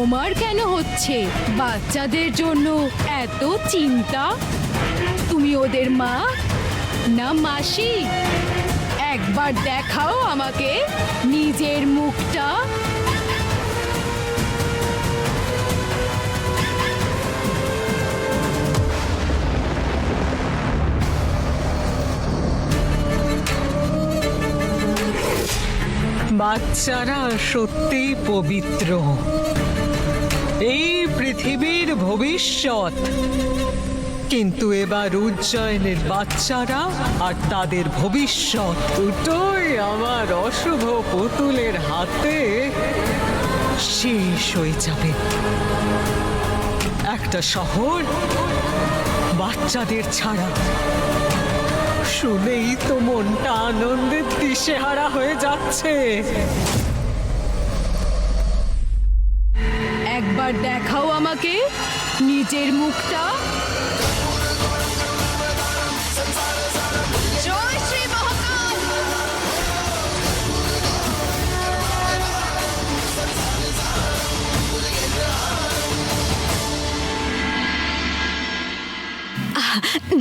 তোমার কেন হচ্ছে? বাচ্চাদের জন্য এত চিন্তা? তুমি ওদের মা না মাসি? একবার দেখাও আমাকে নিজের মুখটা। বাচ্চারা সত্যি পবিত্র, এই পৃথিবীর ভবিষ্যৎ। কিন্তু এবার উজ্জয়নের বাচ্চারা আর তাদের ভবিষ্যৎ দুটোই আমার অশুভ পুতুলের হাতে শেষ হয়ে যাবে। একটা শহর বাচ্চাদের ছাড়া, শুনেই তো মনটা আনন্দের দিশেহারা হয়ে যাচ্ছে। একবার দেখাও আমাকে নিজের মুখটা। জয় শ্রী মহাকাল।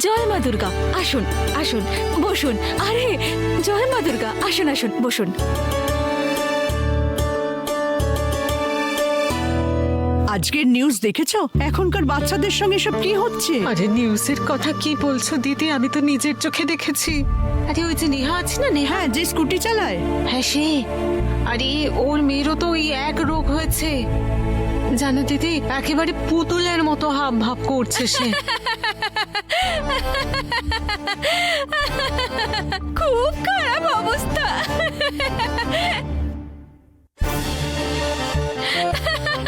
জয় মা দুর্গা, আসুন আসুন বসুন। আরে জয় মা দুর্গা, আসুন আসুন বসুন। আজকের নিউজ দেখেছো? এখনকার বাচ্চাদের সঙ্গে সব কি হচ্ছে? আরে নিউজের কথা কি বলছো দিদি? আমি তো নিজের চোখে দেখেছি। আরে ওই যে নেহা আছে না, নেহা। হ্যাঁ, যে স্কুটি চালায়। হ্যাঁ সে। আরে ওর মেয়েরও তো ওই এক রোগ হয়েছে জানো দিদি, একেবারে পুতুলের মতো হাব ভাব করছে সে। খুব খারাপ অবস্থা।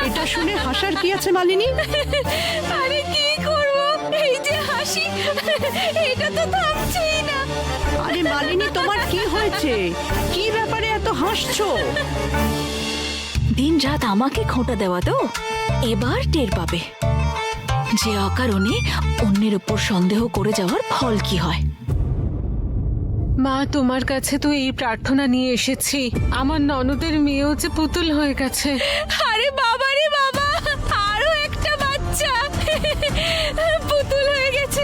এটা শুনে হাসার কি আছে মালিনী? আরে কি করব, এই যে হাসি, এটা তো থামছেই না। আরে মালিনী, তোমার কি হয়েছে? কি ব্যাপারে এত হাসছো? দিন রাত আমাকে খোঁটা দেওয়া তো, এবার টের পাবে যে অকারণে অন্যের উপর সন্দেহ করে যাওয়ার ফল কি হয়। মা তোমার কাছে তো এই প্রার্থনা নিয়ে এসেছি, আমার ননদের মেয়েও যে পুতুল হয়ে গেছে। আরে বাবা রে বাবা, আরো একটা বাচ্চা পুতুল হয়ে গেছে।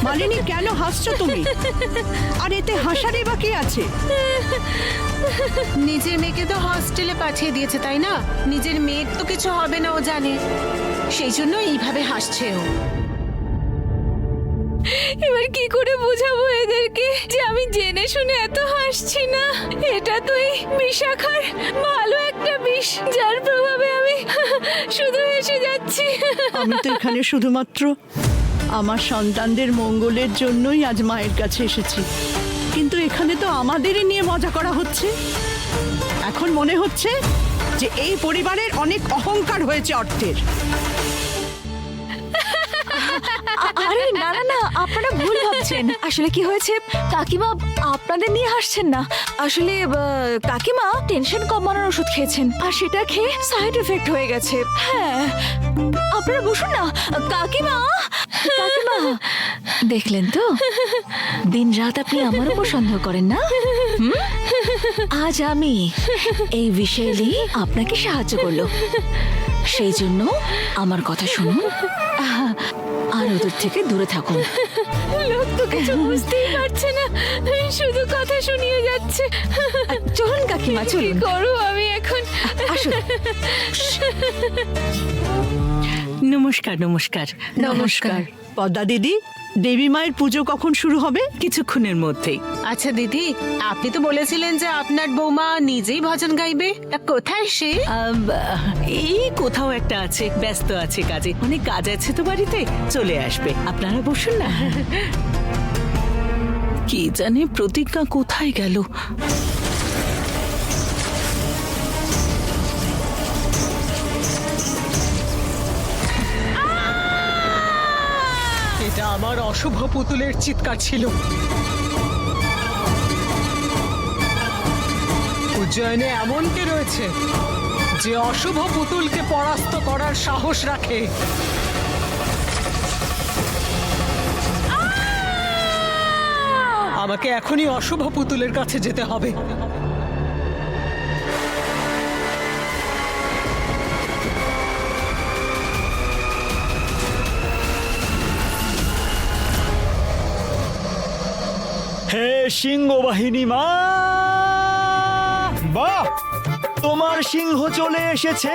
মালিনী, কেন হাসছো তুমি? আর এতে হাসারই বা কি আছে? নিজের মেয়েকে তো হস্টেলে পাঠিয়ে দিয়েছে, তাই না? নিজের মেয়ের তো কিছু হবে না ও জানে, সেই জন্য এইভাবে হাসছে ও। এবার কি করে বোঝাবো এদেরকে যে আমি জেনে শুনে এত হাসছি না? এটা তুই বিশাখার ভালো একটা বিষ, যার প্রভাবে আমি শুধু হেসে যাচ্ছি। আমি তো এখানে শুধুমাত্র আমার সন্তানদের মঙ্গলের জন্যই আজ মায়ের কাছে এসেছি, কিন্তু এখানে তো আমাদেরই নিয়ে মজা করা হচ্ছে। এখন মনে হচ্ছে যে এই পরিবারের অনেক অহংকার হয়েছে অর্থের। আরে না না না, আপনারা ভুল ভাবছেন। আসলে কি হয়েছে, কাকিমা আপনাদের নিয়ে হাসছেন না। আসলে কাকিমা টেনশন কমানোর ওষুধ খেয়েছেন, আর সেটা খেয়ে সাইড এফেক্ট হয়ে গেছে। হ্যাঁ, আপনারা বসুন না। কাকিমা, কাকিমা, দেখলেন তো দিন রাত আপনি আমার উপর সন্দেহ করেন না। আজ আমি এই বিষয়ে আপনাকে সাহায্য করলো, সেই জন্য আমার কথা শুনুন আর ওদের থেকে দূরে থাকুন। লোক তো কিছু বুঝতেই পারছে না, শুধু কথা শুনিয়ে যাচ্ছে। চলুন কাকিমা, চলুন। করো আমি এখন। আসুন। নমস্কার নমস্কার নমস্কার। পদ্মা দিদি, দেবী মায়ের পুজো কখন শুরু হবে? কিছুক্ষণের মধ্যেই। আচ্ছা দিদি, আপনি তো বলেছিলেন যে আপনার বৌমা নিজেই ভজন গাইবে, তা কোথায় সে? এই কোথাও একটা আছে, ব্যস্ত আছে কাজে, অনেক কাজ আছে তো বাড়িতে, চলে আসবে। আপনারা বসুন না। কি জানে প্রতিজ্ঞা কোথায় গেল? এটা আমার অশুভ পুতুলের চিৎকার ছিল। উজ্জয়নে এমন কে রয়েছে যে অশুভ পুতুলকে পরাস্ত করার সাহস রাখে? আমাকে এখনই অশুভ পুতুলের কাছে যেতে হবে। হে সিংহ বাহিনী মা, বাহ, তোমার সিংহ চলে এসেছে।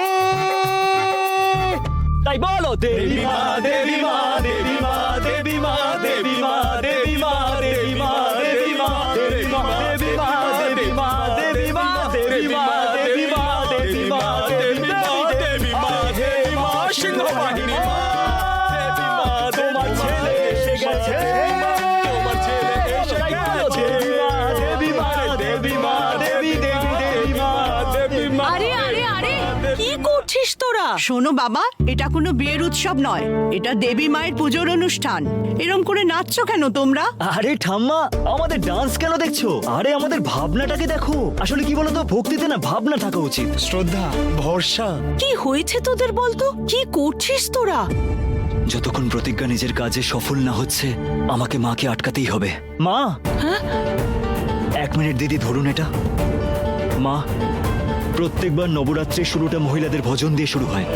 তাই বলো দেবী মা, দেবী মা, দেবী মা, দেবী মা, দেবী মা, দেবী মা, দেবী মা, দেবী মা, দেবী মা, দেবী মা, দেবী মা, দেবী মা, দেবী মা, দেবী মা, দেবী মা, দেবী মা, দেবী মা, হে মা সিংহ বাহিনী মা, দেবী মা, তোমার ছেলে এসে গেছে, তোমার ছেলে এসে গেছে, দেবী মা, দেবী মা, দেবী দেবী দেবী মা, দেবী মা। আরে আরে আরে কি করছিস তোরা? শোনো বাবা, এটা কোনো বিয়ের উৎসব নয়, এটা দেবী মায়ের পুজোর অনুষ্ঠান। এরম করে নাচছো কেন তোমরা? আরে ঠাম্মা, আমাদের ডান্স কেন দেখছো? আরে আমাদের ভাবনাটাকে দেখো। আসলে কি বলতো, ভক্তিতে না ভাবনা থাকা উচিত, শ্রদ্ধা, ভরসা। কি হয়েছে তোদের বলতো? কি করছিস তোরা? যতক্ষণ প্রতিজ্ঞা নিজের কাজে সফল না হচ্ছে, আমাকে মাকে আটকাতেই হবে। মা, হ্যাঁ? 1 মিনিট দিদি, ধরুন এটা। মা, প্রত্যেকবার নবরাত্রির শুরুটা মহিলাদের ভজন দিয়ে শুরু হয়,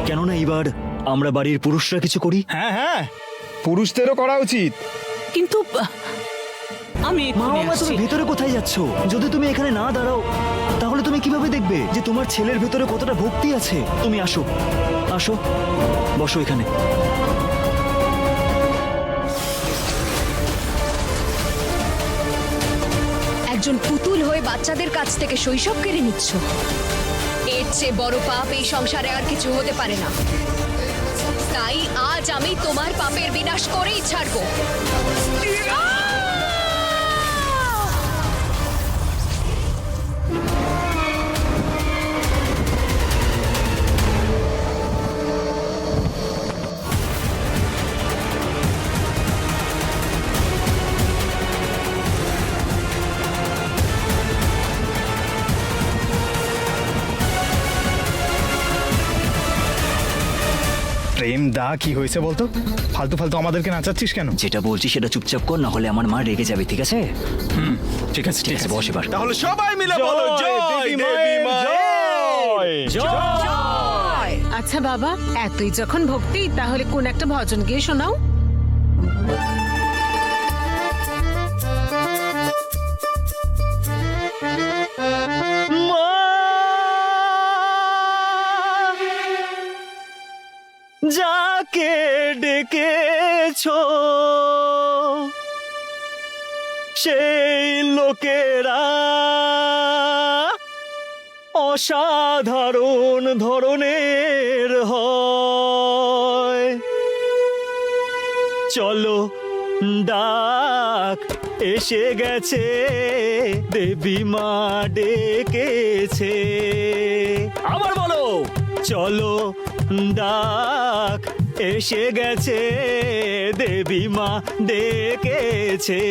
কেননা এবার আমরা বাড়ির পুরুষরা কিছু করি। হ্যাঁ হ্যাঁ, পুরুষদেরও করা উচিত। কিন্তু আমি মা, এক্ষুনি মা, তুমি আসছি। ভেতরে কোথায় যাচ্ছ? যদি তুমি এখানে না দাঁড়াও তাহলে তুমি কিভাবে দেখবে যে তোমার ছেলের ভেতরে কতটা ভক্তি আছে? তুমি আসো, আসো, বসো এখানে। একজন পুতুল হয়ে বাচ্চাদের কাছ থেকে শৈশব কেড়ে নিচ্ছ। এর চেয়ে বড় পাপ এই সংসারে আর কিছু হতে পারে না। তাই আজ আমি তোমার পাপের বিনাশ করেই ছাড়বো। প্রেম দা, কি হয়েছে বলতো? ফালতু ফালতু আমাদেরকে নাচাচ্ছিস কেন? যেটা বলছি সেটা চুপচাপ কর, না হলে আমার মা রেগে যাবে, ঠিক আছে? ঠিক আছে ঠিক আছে, বস এবার। তাহলে সবাই মিলে বলো জয় দেবী মা, জয়। আচ্ছা বাবা, এতই যখন ভক্তি, তাহলে কোন একটা ভজন গিয়ে শোনাও। মা, যাকে ডেকেছো সেই লোকেরা অসাধারণ ধরনের হয়। চলো, ডাক এসে গেছে, দেবী মা ডেকেছে। আবার বলো, চলো, ডাক এসে গেছে, দেবী মা ডেকেছে।